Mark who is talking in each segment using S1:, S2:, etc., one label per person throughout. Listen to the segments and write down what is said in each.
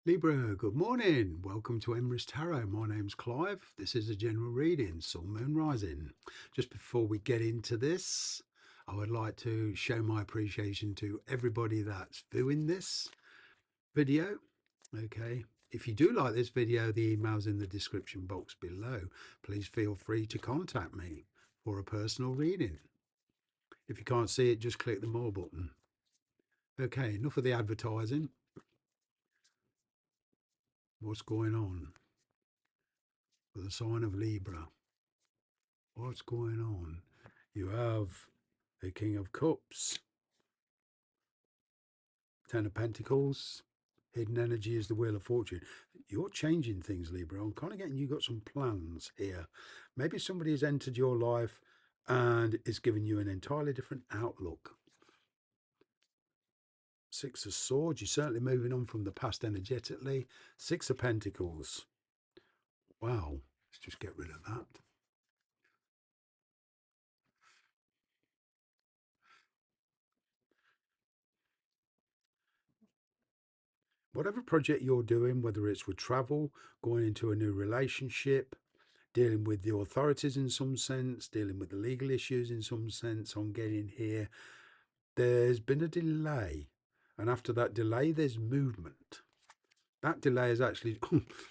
S1: Libra, good morning. Welcome to Emrys Tarot. My name's Clive. This is a general reading, Sun, Moon, Rising. Just before we get into this, I would like to show my appreciation to everybody that's viewing this video. Okay. If you do like this video, the email's in the description box below. Please feel free to contact me for a personal reading. If you can't see it, just click the more button. Okay, enough of the advertising. What's going on for the sign of Libra? What's going on? You have the King of Cups, Ten of Pentacles, hidden energy is the Wheel of Fortune. You're changing things, Libra. I'm kind of getting you got some plans here. Maybe somebody has entered your life and is giving you an entirely different outlook. Six of Swords, you're certainly moving on from the past energetically. Six of Pentacles. Wow, let's just get rid of that. Whatever project you're doing, whether it's with travel, going into a new relationship, dealing with the authorities in some sense, dealing with the legal issues in some sense on getting here, there's been a delay. And after that delay, there's movement. That delay has actually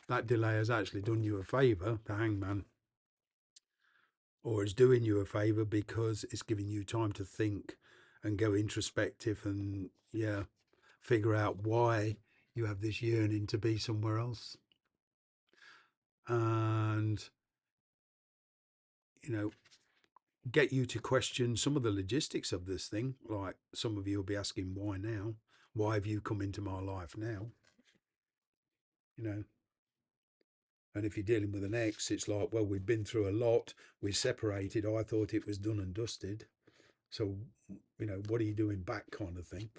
S1: that delay has actually done you a favour, the Hangman, or it's doing you a favour because it's giving you time to think and go introspective and figure out why you have this yearning to be somewhere else. And you know, get you to question some of the logistics of this thing. Like some of you will be asking, why now? Why have you come into my life now? You know, and if you're dealing with an ex, it's like, well, we've been through a lot. We separated. I thought it was done and dusted. So, what are you doing back kind of thing?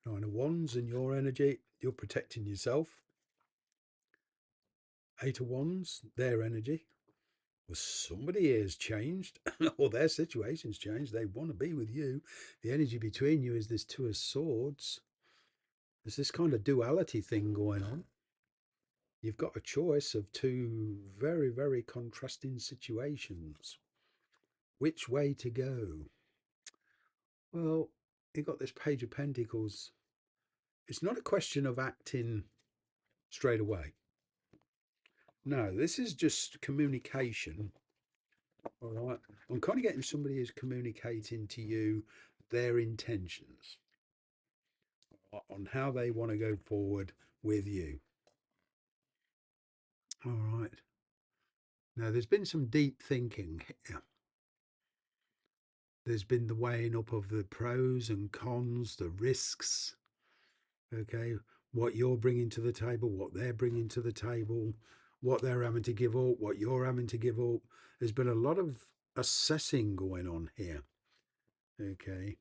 S1: Nine of Wands and your energy, you're protecting yourself. Eight of Wands, their energy. Well, somebody has changed or their situation's changed. They want to be with you. The energy between you is this Two of Swords. There's this kind of duality thing going on. You've got a choice of two very, very contrasting situations. Which way to go? Well, you've got this Page of Pentacles. It's not a question of acting straight away. No, this is just communication. All right. I'm kind of getting somebody who's communicating to you their intentions on how they want to go forward with you. All right. Now, there's been some deep thinking here. There's been the weighing up of the pros and cons, the risks, okay, what you're bringing to the table, what they're bringing to the table, what they're having to give up, what you're having to give up. There's been a lot of assessing going on here, okay.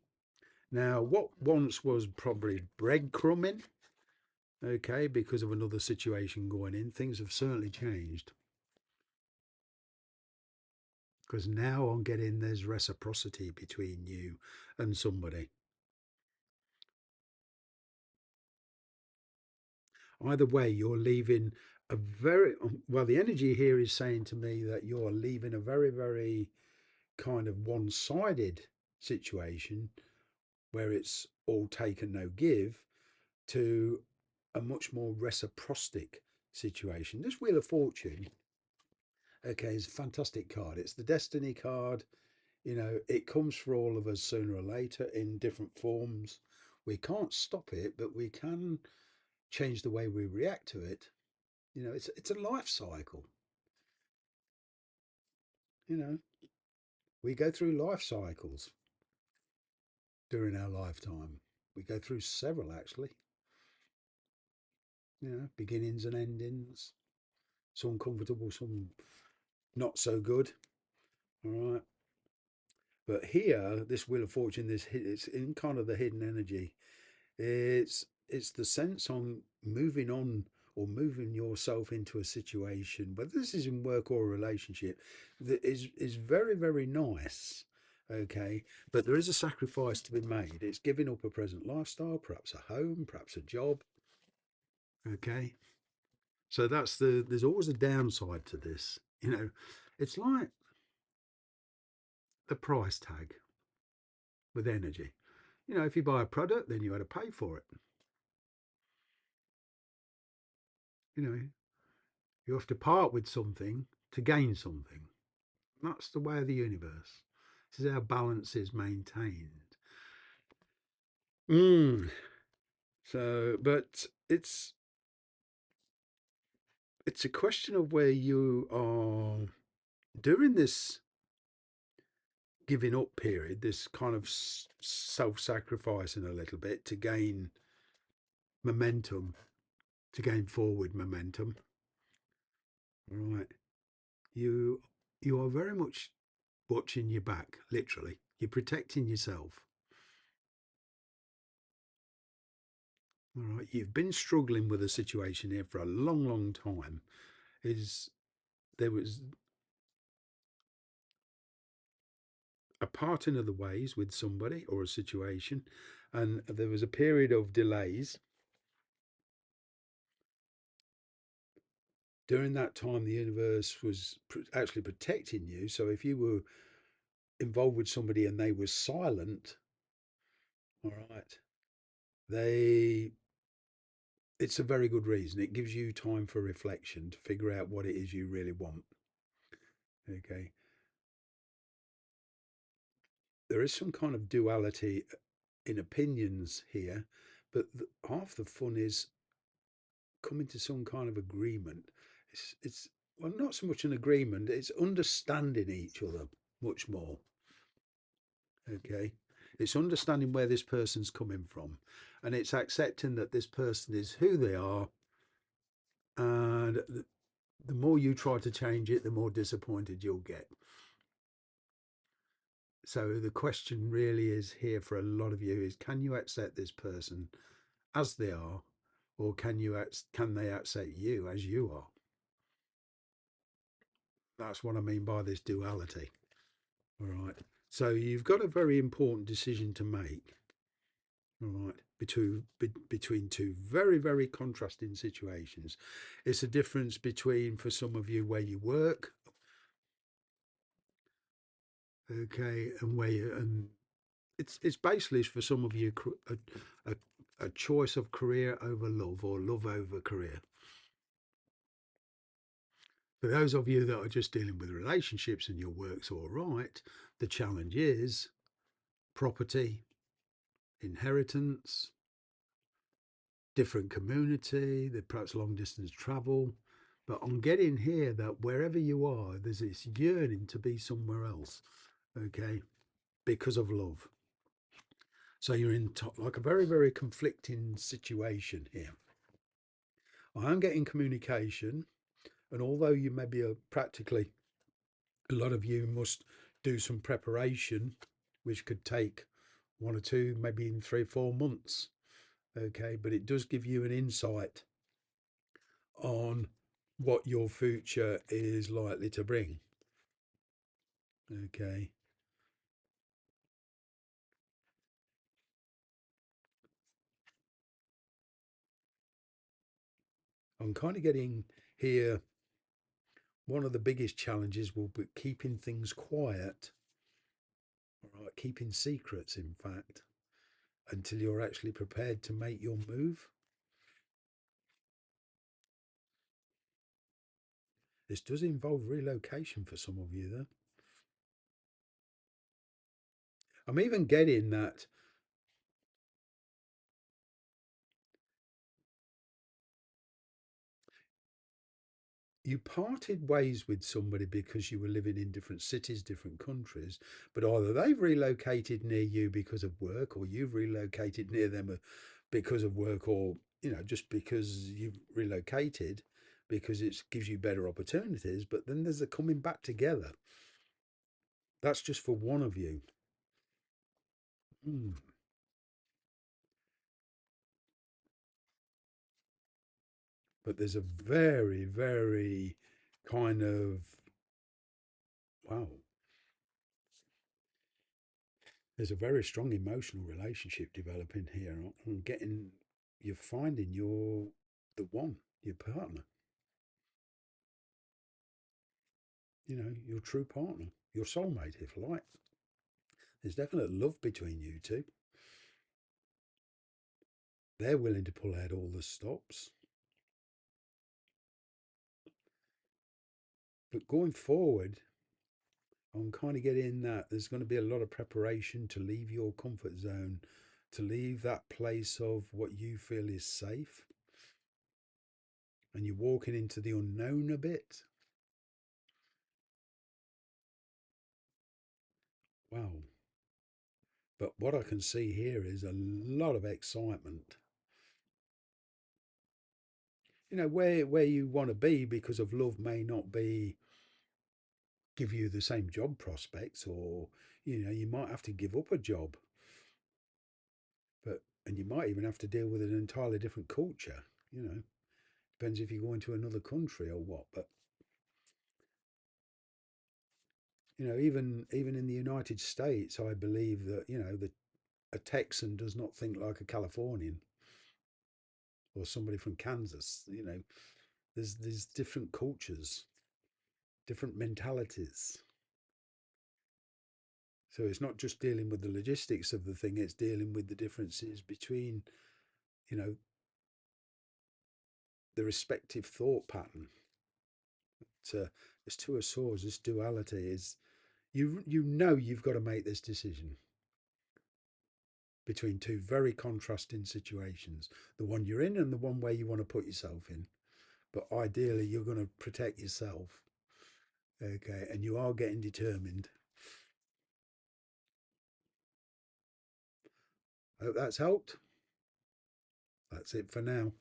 S1: Now, what once was probably breadcrumbing, okay, because of another situation going in, things have certainly changed. Because now I'm getting there's reciprocity between you and somebody. Either way, you're leaving a very well. The energy here is saying to me that you're leaving a very, very kind of one-sided situation where it's all take and no give to a much more reciprocity situation. This Wheel of Fortune, okay, is a fantastic card. It's the destiny card. It comes for all of us sooner or later in different forms. We can't stop it, but we can change the way we react to it. It's a life cycle. You know, we go through life cycles during our lifetime. We go through several actually. Beginnings and endings. Some comfortable, some not so good. All right. But here, this Wheel of Fortune, it's in kind of the hidden energy. It's the sense on moving on or moving yourself into a situation, whether this is in work or a relationship, that is very, very nice. Okay, but there is a sacrifice to be made. It's giving up a present lifestyle, perhaps a home, perhaps a job. Okay, so there's always a downside to this. It's like the price tag with energy. If you buy a product, then you got to pay for it. You know, you have to part with something to gain something. That's the way of the universe. This is how balance is maintained. Mm. So, but it's a question of where you are during this giving up period, this kind of self-sacrificing a little bit to gain momentum, to gain forward momentum. Right. You are very much watching your back, literally. You're protecting yourself. All right. You've been struggling with a situation here for a long, long time. Is there was a parting of the ways with somebody or a situation, and there was a period of delays. During that time, the universe was actually protecting you. So if you were involved with somebody and they were silent, all right, they it's a very good reason. It gives you time for reflection to figure out what it is you really want. Okay. There is some kind of duality in opinions here, but half the fun is coming to some kind of agreement. It's well, not so much an agreement, it's understanding each other much more. Okay. It's understanding where this person's coming from, and it's accepting that this person is who they are, and the more you try to change it, the more disappointed you'll get. So the question really is here for a lot of you is, can you accept this person as they are, or can they accept you as you are? That's what I mean by this duality. All right. So you've got a very important decision to make. All right. Between two very, very contrasting situations. It's a difference between, for some of you, where you work, okay, and it's basically for some of you a, a choice of career over love, or love over career. For those of you that are just dealing with relationships and your work's all right, the challenge is property, inheritance, different community, perhaps long distance travel. But on getting here, that wherever you are, there's this yearning to be somewhere else, okay, because of love. So you're in like a very, very conflicting situation here. I am getting communication, and although you may be practically, a lot of you must do some preparation, which could take 1 or 2, maybe in 3 or 4 months. Okay, but it does give you an insight on what your future is likely to bring. Okay, I'm kind of getting here. One of the biggest challenges will be keeping things quiet, all right, keeping secrets, in fact, until you're actually prepared to make your move. This does involve relocation for some of you, though. I'm even getting that you parted ways with somebody because you were living in different cities, different countries, but either they've relocated near you because of work, or you've relocated near them because of work, or just because you've relocated because it gives you better opportunities. But then there's a coming back together. That's just for one of you. Mm. but there's a very, very kind of, wow, there's a very strong emotional relationship developing here and getting, you're finding the one, your partner, your true partner, your soulmate, if you like. There's definite love between you two. They're willing to pull out all the stops. But going forward, I'm kind of getting that there's going to be a lot of preparation to leave your comfort zone, to leave that place of what you feel is safe, and you're walking into the unknown a bit. Wow. But what I can see here is a lot of excitement. Where you want to be because of love may not be give you the same job prospects, or you might have to give up a job, and you might even have to deal with an entirely different culture. Depends if you go into another country or what. But even in the United States, I believe that a Texan does not think like a Californian or somebody from Kansas. There's different cultures, different mentalities. So it's not just dealing with the logistics of the thing; it's dealing with the differences between you know the respective thought pattern. This two of swords, this duality is you've got to make this decision between two very contrasting situations, the one you're in and the one where you want to put yourself in. But ideally, you're going to protect yourself. Okay. And you are getting determined. I hope that's helped. That's it for now.